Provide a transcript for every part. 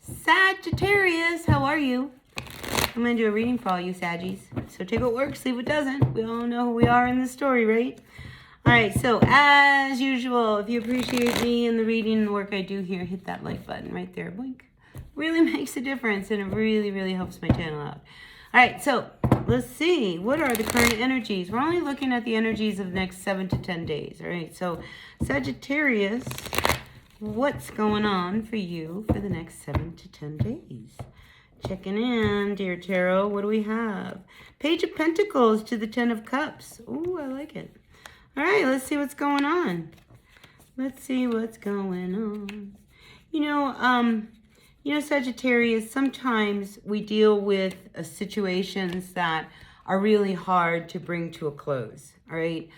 Sagittarius, how are you? I'm going to do a reading for all you Saggies. So take what works, leave what doesn't. We all know who we are in the story, right? All right, so as usual, if you appreciate me and the reading and the work I do here, hit that like button right there. Boink. Really makes a difference, and it really, really helps my channel out. All right, so let's see. What are the current energies? We're only looking at the energies of the next 7 to 10 days. All right, so Sagittarius, what's going on for you for the next 7 to 10 days? Checking in, dear Tarot. What do we have? Page of Pentacles to the 10 of Cups. Ooh, I like it. All right, let's see what's going on. Let's see what's going on. Sagittarius, sometimes we deal with situations that are really hard to bring to a close, all right?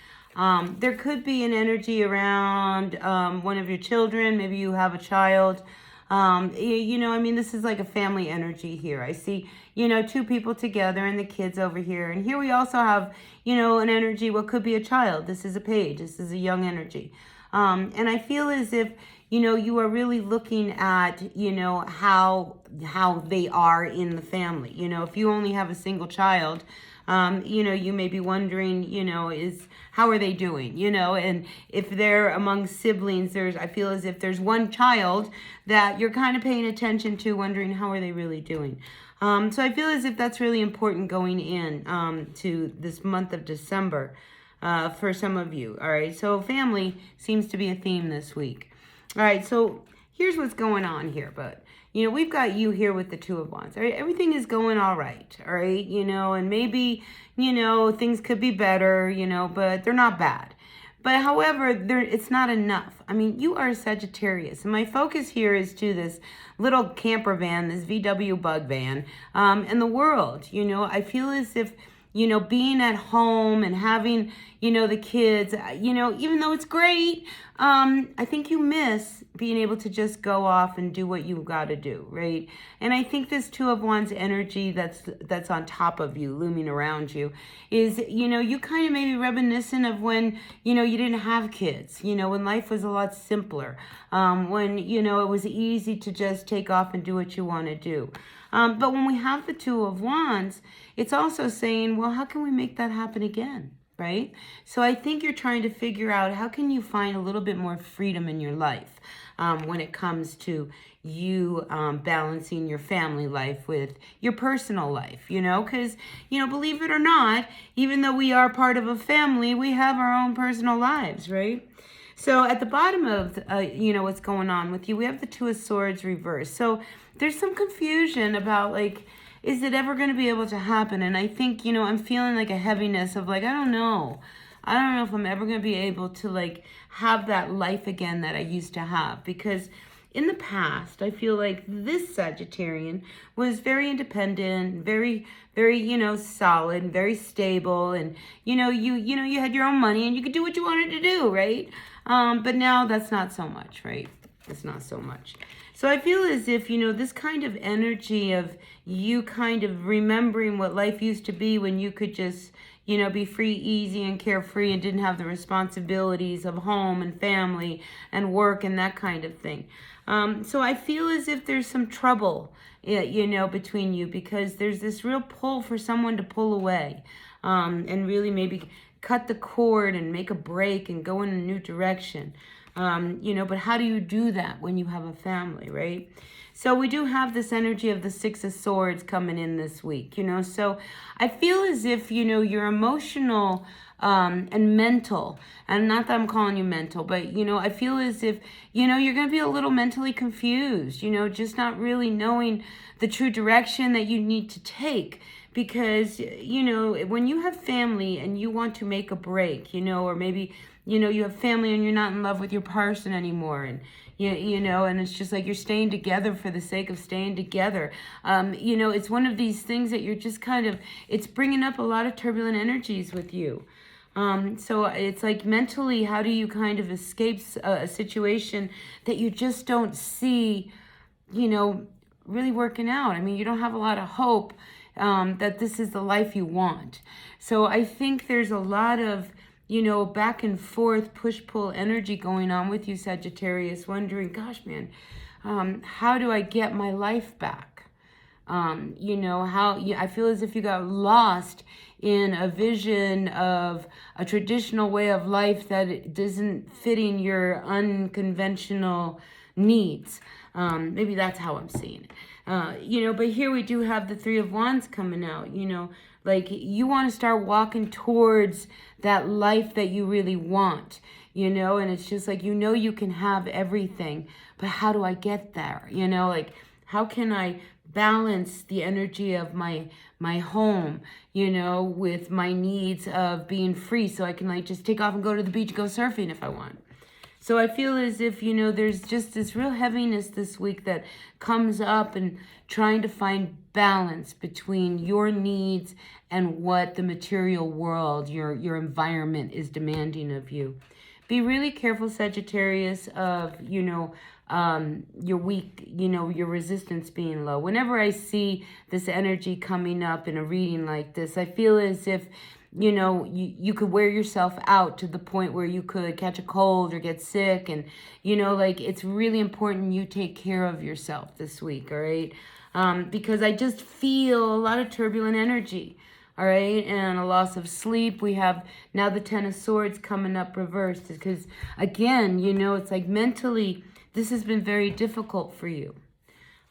There could be an energy around one of your children. Maybe you have a child. This is like a family energy here. I see, two people together and the kids over here. And here we also have, an energy, what could be a child. This is a page. This is a young energy. And I feel as if, you are really looking at, how they are in the family. If you only have a single child, you may be wondering, how are they doing, and if they're among siblings, I feel as if there's one child that you're kind of paying attention to, wondering how are they really doing. So I feel as if that's really important going in to this month of December for some of you. All right, so family seems to be a theme this week. All right, so here's what's going on here, but we've got you here with the Two of Wands. All right, everything is going all right. All right, and maybe things could be better. But they're not bad. But however, it's not enough. I mean, you are a Sagittarius, and my focus here is to this little camper van, this VW bug van, and the world. I feel as if being at home and having, the kids, even though it's great, I think you miss being able to just go off and do what you've got to do, right? And I think this Two of Wands energy that's on top of you, looming around you, is, you kind of maybe reminiscent of when, you didn't have kids, when life was a lot simpler, when, it was easy to just take off and do what you want to do. But when we have the Two of Wands, it's also saying, well, how can we make that happen again, right? So I think you're trying to figure out how can you find a little bit more freedom in your life when it comes to you balancing your family life with your personal life, because, believe it or not, even though we are part of a family, we have our own personal lives, right? So at the bottom of, what's going on with you, we have the Two of Swords reversed. So there's some confusion about, like, is it ever going to be able to happen? And I think, I'm feeling like a heaviness of, like, I don't know if I'm ever going to be able to, like, have that life again that I used to have. Because in the past, I feel like this Sagittarian was very independent, very, very, solid, very stable. And, you had your own money and you could do what you wanted to do, right? But now that's not so much, right? It's not so much. So I feel as if, this kind of energy of you kind of remembering what life used to be when you could just, be free, easy, and carefree and didn't have the responsibilities of home and family and work and that kind of thing. So I feel as if there's some trouble, between you, because there's this real pull for someone to pull away and really maybe cut the cord and make a break and go in a new direction. But how do you do that when you have a family, right? So we do have this energy of the Six of Swords coming in this week, so I feel as if, your emotional and mental, and not that I'm calling you mental, but, I feel as if, you're going to be a little mentally confused, just not really knowing the true direction that you need to take. Because, when you have family and you want to make a break, or maybe, you have family and you're not in love with your person anymore, and and it's just like you're staying together for the sake of staying together. It's one of these things that you're just it's bringing up a lot of turbulent energies with you. So it's like mentally, how do you kind of escape a situation that you just don't see, really working out? I mean, you don't have a lot of hope that this is the life you want. So I think there's a lot of back and forth, push-pull energy going on with you, Sagittarius, wondering, gosh, man, how do I get my life back? I feel as if you got lost in a vision of a traditional way of life that doesn't fitting your unconventional needs. Maybe that's how I'm seeing it. But here we do have the Three of Wands coming out, like you want to start walking towards that life that you really want, and it's just like, you can have everything, but how do I get there? Like, how can I balance the energy of my home, with my needs of being free, so I can like just take off and go to the beach, go surfing if I want. So I feel as if, there's just this real heaviness this week that comes up, and trying to find balance between your needs and what the material world, your environment is demanding of you. Be really careful, Sagittarius, of, your weak, your resistance being low. Whenever I see this energy coming up in a reading like this, I feel as if, you could wear yourself out to the point where you could catch a cold or get sick. And, like, it's really important you take care of yourself this week, all right? Because I just feel a lot of turbulent energy, all right? And a loss of sleep. We have now the Ten of Swords coming up reversed, because, again, it's like mentally, this has been very difficult for you.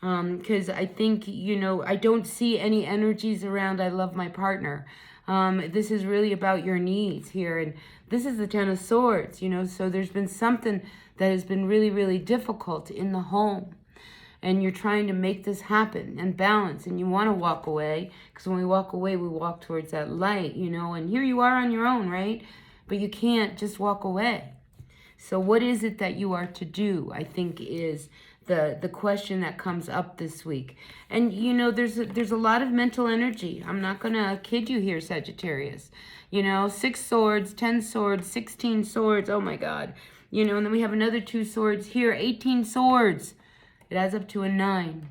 Because I think, I don't see any energies around I love my partner. This is really about your needs here. And this is the Ten of Swords, so there's been something that has been really, really difficult in the home. And you're trying to make this happen and balance, and you want to walk away, because when we walk away, we walk towards that light, and here you are on your own, right? But you can't just walk away. So what is it that you are to do, I think, is the question that comes up this week. And, there's a lot of mental energy. I'm not going to kid you here, Sagittarius. 6 swords, 10 swords, 16 swords. Oh, my God. And then we have another 2 swords here, 18 swords. It adds up to a 9.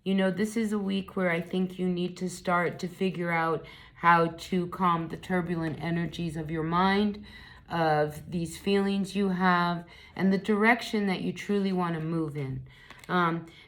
This is a week where I think you need to start to figure out how to calm the turbulent energies of your mind, of these feelings you have, and the direction that you truly want to move in.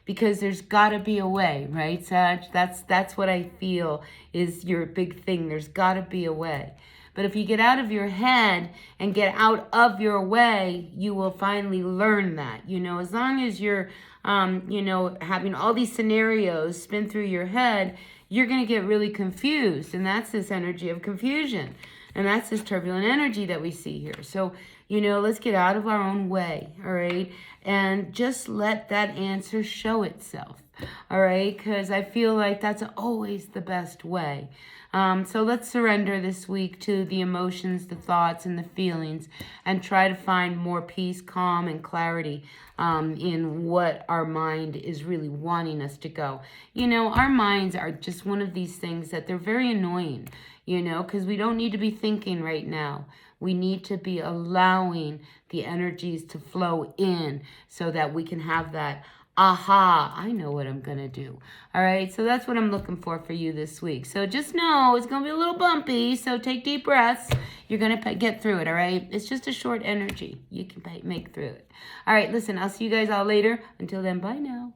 Because there's got to be a way, right, Sag? That's what I feel is your big thing. There's got to be a way. But if you get out of your head and get out of your way, you will finally learn that. As long as you're, having all these scenarios spin through your head, you're going to get really confused. And that's this energy of confusion. And that's this turbulent energy that we see here. So, let's get out of our own way, all right? And just let that answer show itself, all right? Because I feel like that's always the best way. So let's surrender this week to the emotions, the thoughts, and the feelings, and try to find more peace, calm, and clarity in what our mind is really wanting us to go. Our minds are just one of these things that they're very annoying, because we don't need to be thinking right now. We need to be allowing the energies to flow in so that we can have that aha, I know what I'm going to do. All right, so that's what I'm looking for you this week. So just know it's going to be a little bumpy, so take deep breaths. You're going to get through it, all right? It's just a short energy. You can make through it. All right, listen, I'll see you guys all later. Until then, bye now.